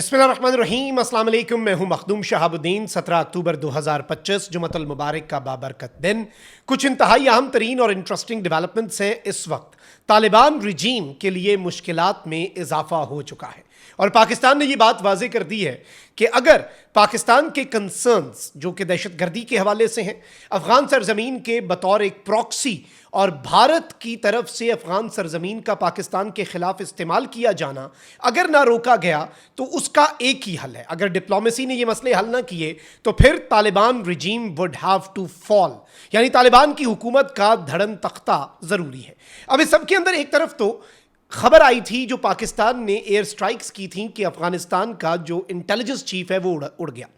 बिस्मिल्लाहिर्रहमानिर्रहीम, अस्सलाम वालेकुम। मैं हूं मखदूम शहाबुद्दीन। 17 अक्टूबर 2025 जुमतुल मुबारक का बाबरकत दिन। कुछ इंतहाई अहम तरीन और इंटरेस्टिंग डेवलपमेंट्स हैं। इस वक्त तालिबान रिजीम के लिए मुश्किलात में इजाफा हो चुका है और पाकिस्तान ने यह बात वाज़ेह कर दी है कि अगर पाकिस्तान के कंसर्न्स जो कि दहशतगर्दी के हवाले से हैं, अफगान सरजमीन के बतौर एक प्रॉक्सी और भारत की तरफ से अफगान सरजमीन का पाकिस्तान के खिलाफ इस्तेमाल किया जाना अगर ना रोका गया तो उसका एक ही हल है। अगर डिप्लोमेसी ने ये मसले हल ना किए तो फिर Taliban regime would have to fall, यानी तालिबान की हुकूमत का धड़न तख्ता ज़रूरी है। अब इस सब के अंदर एक तरफ तो खबर आई थी जो पाकिस्तान ने एयर स्ट्राइक्स की थी कि अफगानिस्तान का जो इंटेलिजेंस चीफ है वो उड़ गया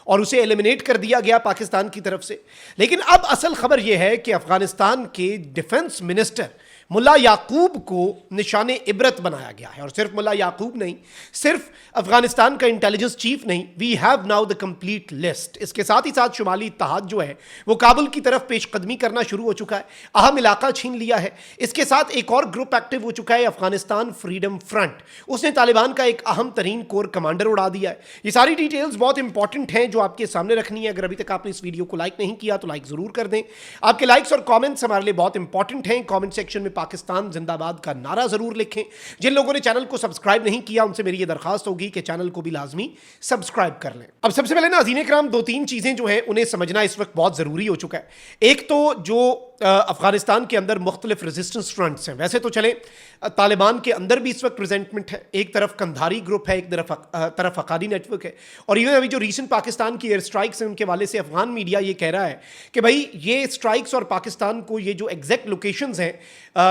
और उसे एलिमिनेट कर दिया गया पाकिस्तान की तरफ से। लेकिन अब असल खबर यह है कि अफगानिस्तान के डिफेंस मिनिस्टर मुल्ला याकूब को निशाने इबरत बनाया गया है। और सिर्फ मुल्ला याकूब नहीं, सिर्फ अफगानिस्तान का इंटेलिजेंस चीफ नहीं, we have now the complete list. इसके साथ ही साथ शुमाली इत्तेहाद जो है वो काबुल की तरफ पेशकदमी करना शुरू हो चुका है, अहम इलाका छीन लिया है। इसके साथ एक और ग्रुप एक्टिव हो चुका है, अफगानिस्तान फ्रीडम फ्रंट। उसने तालिबान का एक अहम तरीन कोर कमांडर उड़ा दिया है। ये सारी डिटेल्स बहुत इंपॉर्टेंट हैं जो आपके सामने रखनी है। अगर अभी तक आपने इस वीडियो को लाइक नहीं किया तो लाइक जरूर कर दें। आपके लाइक्स और कॉमेंट्स हमारे लिए बहुत इंपॉर्टेंट हैं। कॉमेंट सेक्शन में पाकिस्तान जिंदाबाद का नारा जरूर लिखें। जिन लोगों ने चैनल को सब्सक्राइब नहीं किया उनसे मेरी ये दरखास्त होगी कि चैनल को भी लाजमी सब्सक्राइब कर लें। अब सबसे पहले नाज़रीन इकराम, दो तीन चीजें जो हैं उन्हें समझना इस वक्त बहुत जरूरी हो चुका है। एक तो जो अफगानिस्तान के अंदर मुख्तलिफ रेजिस्टेंस फ्रंट्स हैं, वैसे तो चले तालिबान के अंदर भी इस वक्त रिजेंटमेंट है। एक तरफ कंधारी ग्रुप है, एक तरफ हक्कानी नेटवर्क है। और इवन अभी जो रीसेंट पाकिस्तान की एयर स्ट्राइक्स हैं उनके वाले से अफगान मीडिया ये कह रहा है कि भाई ये स्ट्राइक्स और पाकिस्तान को ये जो एग्जैक्ट लोकेशंस हैं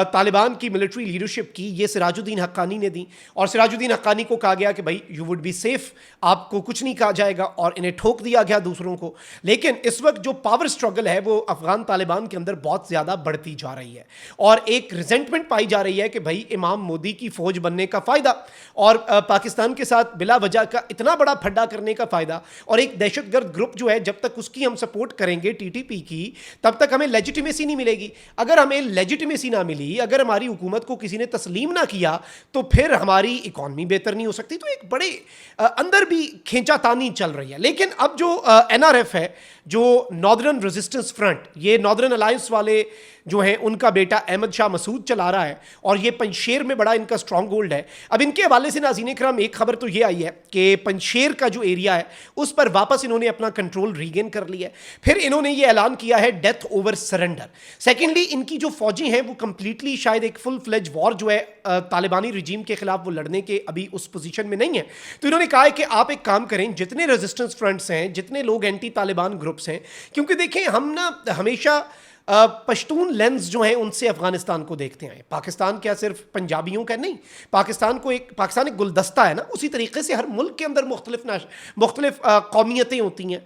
तालिबान की मिलिट्री लीडरशिप की, ये सिराजुद्दीन हक्कानी ने दी। और सिराजुद्दीन हक्कानी को कहा गया कि भाई यू वुड बी सेफ, आपको कुछ नहीं कहा जाएगा, और इन्हें ठोक दिया गया दूसरों को। लेकिन इस वक्त जो पावर स्ट्रगल है वो अफगान तालिबान के अंदर बहुत ज़्यादा बढ़ती जा रही है और एक रिजेंटमेंट पाई जा रही है कि भाई इमाम मोदी की फौज बनने का फ़ायदा और पाकिस्तान के साथ बिला वजह का इतना बड़ा फड्डा करने का फ़ायदा, और एक दहशतगर्द ग्रुप जो है जब तक उसकी हम सपोर्ट करेंगे टीटीपी की तब तक हमें लेजिटिमेसी नहीं मिलेगी। अगर हमें लेजिटिमेसी ना मिली, अगर हमारी हुकूमत को किसी ने तस्लीम ना किया तो फिर हमारी इकॉनमी बेहतर नहीं हो सकती। तो एक बड़े अंदर भी खींचातानी चल रही है। लेकिन अब जो एनआरएफ है, जो नॉर्दर्न रेजिस्टेंस फ्रंट, ये नॉर्दर्न अलायंस वाले जो हैं उनका बेटा अहमद शाह मसूद चला रहा है और ये पंजशेर में बड़ा इनका स्ट्रॉन्ग होल्ड है। अब इनके हवाले से नाज़रीन इकराम एक खबर तो ये आई है कि पंजशेर का जो एरिया है उस पर वापस इन्होंने अपना कंट्रोल रीगेन कर लिया है। फिर इन्होंने ये ऐलान किया है डेथ ओवर सरेंडर। सेकेंडली, इनकी जो फौजी हैं वो कंप्लीटली शायद एक फुल फ्लेज वॉर जो है तालिबानी रिजीम के खिलाफ वो लड़ने के अभी उस पोजीशन में नहीं है। तो इन्होंने कहा है कि आप एक काम करें, जितने रेजिस्टेंस फ्रंट्स हैं, जितने लोग एंटी तालिबान ग्रुप्स हैं, क्योंकि देखें हम ना हमेशा पश्तून लेंस जो है उनसे अफगानिस्तान को देखते हैं। पाकिस्तान क्या सिर्फ पंजाबियों का नहीं, पाकिस्तान एक गुलदस्ता है ना। उसी तरीके से हर मुल्क के अंदर मुख्तलिफ कौमियतें होती हैं।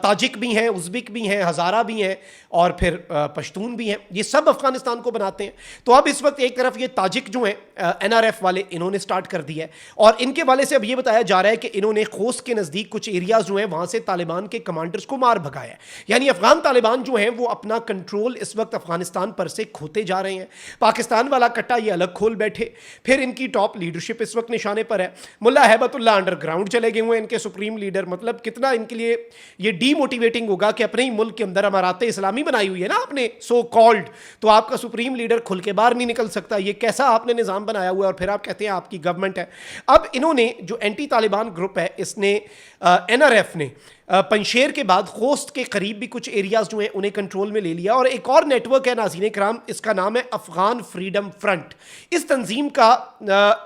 ताजिक भी हैं, उज़्बेक भी हैं, हज़ारा भी हैं और फिर पश्तून भी हैं। ये सब अफगानिस्तान को बनाते हैं। तो अब इस वक्त एक तरफ ये ताजिक जो हैं एनआरएफ वाले इन्होंने स्टार्ट कर दिया है और इनके वाले से अब ये बताया जा रहा है कि इन्होंने खोस्त के नज़दीक कुछ एरियाज जो हैं वहाँ से तालिबान के कमांडर्स को मार भगाया है। यानी अफगान तालिबान जो हैं वो अपना कंट्रोल इस वक्त अफगानिस्तान पर से खोते जा रहे हैं। पाकिस्तान वाला कट्टा ये अलग खोल बैठे। फिर इनकी टॉप लीडरशिप इस वक्त निशाने पर है। मुल्ला हैबतुल्लाह अंडरग्राउंड चले गए हुए हैं, इनके सुप्रीम लीडर। मतलब कितना इनके लिए ये डीमोटिवेटिंग होगा कि अपने ही मुल्क के अंदर अमारात इस्लामी बनाई हुई है ना आपने, सो कॉल्ड, तो आपका सुप्रीम लीडर खुल के बाहर नहीं निकल सकता। ये कैसा आपने निज़ाम बनाया हुआ है और फिर आप कहते हैं आपकी गवर्नमेंट है। अब इन्होंने जो एंटी तालिबान ग्रुप है, इसने एनआरएफ ने पंजशेर के बाद खोस्त के करीब भी कुछ एरियाज जो हैं उन्हें कंट्रोल में ले लिया। और एक और नेटवर्क है नाज़रीन इकराम, इसका नाम है अफगान फ्रीडम फ्रंट। इस तंजीम का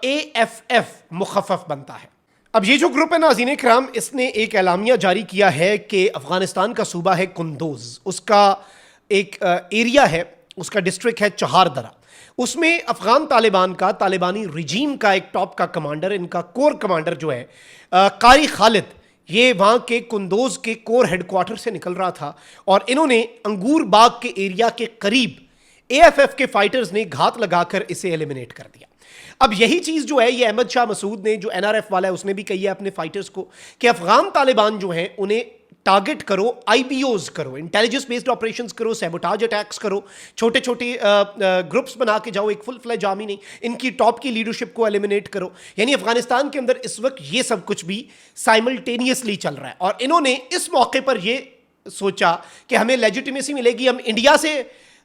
AFF मुखफ़फ़ बनता है। अब ये जो ग्रुप है नाज़रीन इकराम, इसने एक एलामिया जारी किया है कि अफगानिस्तान का सूबा है कुंदोज, उसका एक एरिया है, उसका डिस्ट्रिक्ट है चहारदरा। उसमें अफगान तालिबान का, तालिबानी रिजीम का एक टॉप का कमांडर, इनका कोर कमांडर जो है कारी खालिद, ये वहाँ के कुंदोज के कोर हेडक्वार्टर से निकल रहा था और इन्होंने अंगूर बाग के एरिया के करीब AFF के फाइटर्स ने घात लगाकर इसे एलिमिनेट कर दिया। अब यही चीज़ जो है ये अहमद शाह मसूद ने, जो NRF वाला है, उसने भी कही है अपने फाइटर्स को कि अफगान तालिबान जो हैं उन्हें टारगेट करो, आईबीओज करो, इंटेलिजेंस बेस्ड ऑपरेशंस करो, सैबोटाज अटैक्स करो, छोटे छोटे ग्रुप्स बना के जाओ, एक फुल फ्लेज आर्मी नहीं, इनकी टॉप की लीडरशिप को एलिमिनेट करो। यानी अफगानिस्तान के अंदर इस वक्त ये सब कुछ भी साइमल्टेनियसली चल रहा है। और इन्होंने इस मौके पर ये सोचा कि हमें लेजिटिमेसी मिलेगी, हम इंडिया से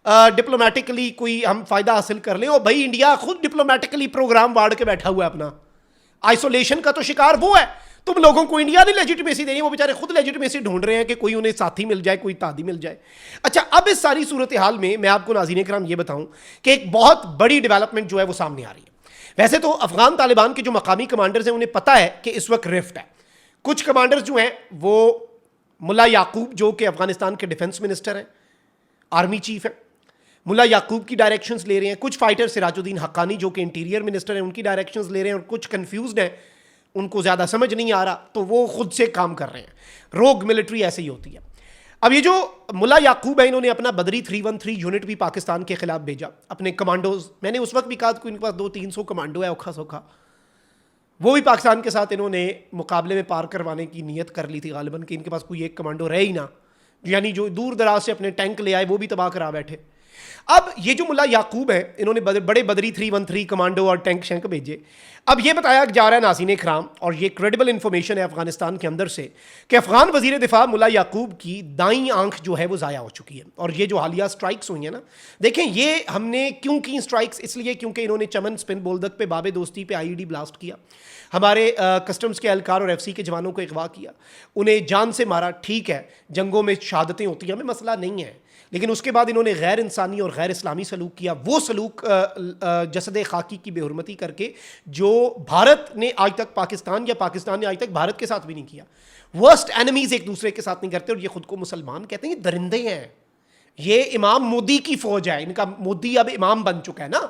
डिप्लोमेटिकली कोई हम फायदा हासिल कर लें। और भाई इंडिया खुद डिप्लोमेटिकली प्रोग्राम वाड़ के बैठा हुआ है अपना, आइसोलेशन का तो शिकार वो है। तुम लोगों को इंडिया ने लेजिटिमेसी देनी, वो बेचारे खुद लेजिटिमेसी ढूंढ रहे हैं कि कोई उन्हें साथी मिल जाए, कोई तादी मिल जाए। अच्छा, अब इस सारी सूरत हाल में मैं आपको नाज़रीन किराम ये बताऊं कि एक बहुत बड़ी डेवलपमेंट जो है वो सामने आ रही है। वैसे तो अफगान तालिबान के जो मकामी कमांडर्स हैं उन्हें पता है कि इस वक्त रिफ्ट है। कुछ कमांडर्स जो हैं वो मुल्ला याकूब जो कि अफगानिस्तान के डिफेंस मिनिस्टर हैं, आर्मी चीफ हैं, मुल्ला याकूब की डायरेक्शंस ले रहे हैं। कुछ फाइटर सिराजुद्दीन हक्कानी जो कि इंटीरियर मिनिस्टर हैं उनकी डायरेक्शंस ले रहे हैं। और कुछ कंफ्यूज्ड हैं, उनको ज़्यादा समझ नहीं आ रहा तो वो खुद से काम कर रहे हैं। रोग मिलिट्री ऐसे ही होती है। अब ये जो मुल्ला याकूब है इन्होंने अपना बदरी 313 यूनिट भी पाकिस्तान के खिलाफ भेजा, अपने कमांडोज। मैंने उस वक्त भी कहा कि इनके पास 200-300 कमांडो है औखा सौखा, वो भी पाकिस्तान के साथ इन्होंने मुकाबले में पार करवाने की नीयत कर ली थी गालिबन, कि इनके पास कोई एक कमांडो रहे ही ना, यानी जो दूर दराज से अपने टैंक ले आए वो भी तबाह करा बैठे। अब ये जो मुल्ला याकूब है इन्होंने बड़े बदरी 313 कमांडो और टैंक शैंक भेजे। अब ये बताया जा रहा है नाज़रीन इकराम, और ये क्रेडिबल इंफॉर्मेशन है अफगानिस्तान के अंदर से, कि अफगान वजीर दिफा मुल्ला याकूब की दाईं आंख जो है वो ज़ाया हो चुकी है। और ये जो हालिया स्ट्राइक्स हुई हैं ना, देखें ये हमने क्यों की स्ट्राइक्स, इसलिए क्योंकि इन्होंने चमन स्पिन बोलदक पे बाबे दोस्ती पे आईईडी ब्लास्ट किया, हमारे कस्टम्स के एहलकार और एफसी के जवानों को अगवा किया, उन्हें जान से मारा। ठीक है, जंगों में शहादतें होती हैं, हमें मसला नहीं है, लेकिन उसके बाद इन्होंने गैर इंसानी और गैर इस्लामी सलूक किया। वो सलूक जसद खाकी की बेहुरमती करके जो भारत ने आज तक पाकिस्तान या पाकिस्तान ने आज तक भारत के साथ भी नहीं किया। वर्स्ट एनिमीज एक दूसरे के साथ नहीं करते, और ये खुद को मुसलमान कहते हैं, ये दरिंदे हैं। ये इमाम मोदी की फौज है, इनका मोदी अब इमाम बन चुका है ना।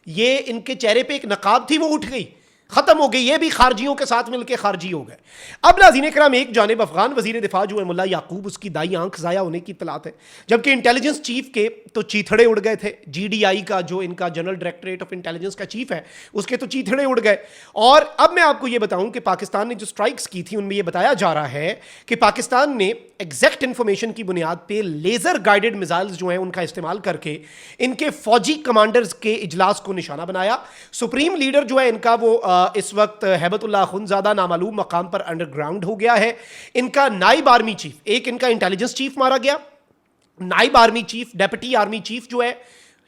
ये इनके चेहरे पे एक नकाब थी, वो उठ गई, खत्म हो गई, ये भी खारजियों के साथ मिलकर खारजी हो गए। अब नाज़रीन किराम, एक जानिब अफगान वजीर दिफा जो है मुल्ला याकूब, उसकी दाई आंख ज़ाया होने की इत्तलात है, जबकि इंटेलिजेंस चीफ के तो चीथड़े उड़ गए थे। जीडीआई का जो इनका जनरल डायरेक्टरेट ऑफ इंटेलिजेंस का चीफ है उसके तो चीथड़े उड़ गए। और अब मैं आपको ये बताऊं कि पाकिस्तान ने जो स्ट्राइक्स की थी उनमें ये बताया जा रहा है कि पाकिस्तान ने एग्जैक्ट इंफॉर्मेशन की बुनियाद पर लेज़र गाइडेड मिसाइल्स जो हैं उनका इस्तेमाल करके इनके फौजी कमांडर्स के इजलास को निशाना बनाया। सुप्रीम लीडर जो है इनका वो इस वक्त हैबतुल्लाह खुनज़ादा नामालूम मकाम पर अंडरग्राउंड हो गया है। इनका नाइब आर्मी चीफ, एक इनका इंटेलिजेंस चीफ मारा गया, नाइब army chief, deputy army chief जो है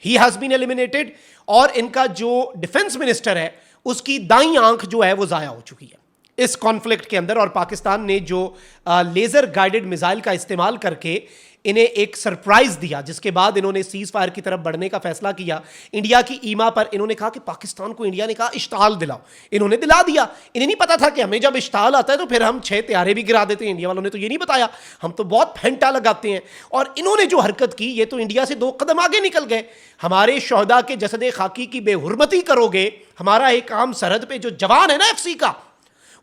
ही हैज बीन एलिमिनेटेड, और इनका जो डिफेंस मिनिस्टर है उसकी दाईं आंख जो है वो ज़ाया हो चुकी है इस कॉन्फ्लिक्ट के अंदर। और पाकिस्तान ने जो लेज़र गाइडेड मिसाइल का इस्तेमाल करके इन्हें एक सरप्राइज दिया, जिसके बाद इन्होंने सीज फायर की तरफ बढ़ने का फैसला किया। इंडिया की ईमा पर इन्होंने कहा कि पाकिस्तान को इंडिया ने कहा इश्ताल दिलाओ, इन्होंने दिला दिया। इन्हें नहीं पता था कि हमें जब इश्ताल आता है तो फिर हम 6 तैयारे भी गिरा देते हैं। इंडिया वालों ने तो ये नहीं बताया, हम तो बहुत फेंटा लगाते हैं। और इन्होंने जो हरकत की, ये तो इंडिया से 2 कदम आगे निकल गए। हमारे शहदा के जसद खाकी की बेहुरमती करोगे, हमारा एक आम सरहद पे जो जवान है ना एफसी का,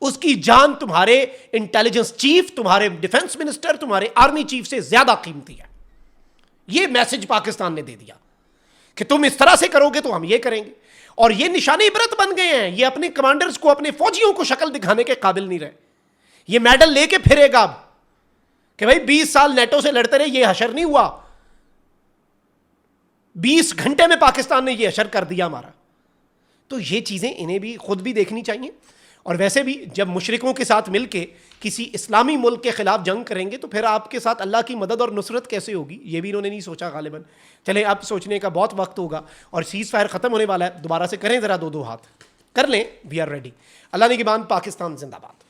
उसकी जान तुम्हारे इंटेलिजेंस चीफ, तुम्हारे डिफेंस मिनिस्टर, तुम्हारे आर्मी चीफ से ज्यादा कीमती है। यह मैसेज पाकिस्तान ने दे दिया कि तुम इस तरह से करोगे तो हम ये करेंगे। और ये निशाने इबरत बन गए हैं। ये अपने कमांडर्स को, अपने फौजियों को शक्ल दिखाने के काबिल नहीं रहे। ये मेडल लेके फिरेगा अब कि भाई 20 साल नेटो से लड़ते रहे, ये हशर नहीं हुआ। 20 घंटे में पाकिस्तान ने ये हशर कर दिया हमारा। तो ये चीजें इन्हें भी खुद भी देखनी चाहिए। और वैसे भी जब मुशरिकों के साथ मिलके किसी इस्लामी मुल्क के खिलाफ जंग करेंगे तो फिर आपके साथ अल्लाह की मदद और नुसरत कैसे होगी, ये भी इन्होंने नहीं सोचा गालिबन। चले, अब सोचने का बहुत वक्त होगा और सीज फायर ख़त्म होने वाला है। दोबारा से करें ज़रा 2-2 हाथ कर लें, वी आर रेडी। अल्लाह निगहबान, पाकिस्तान जिंदाबाद।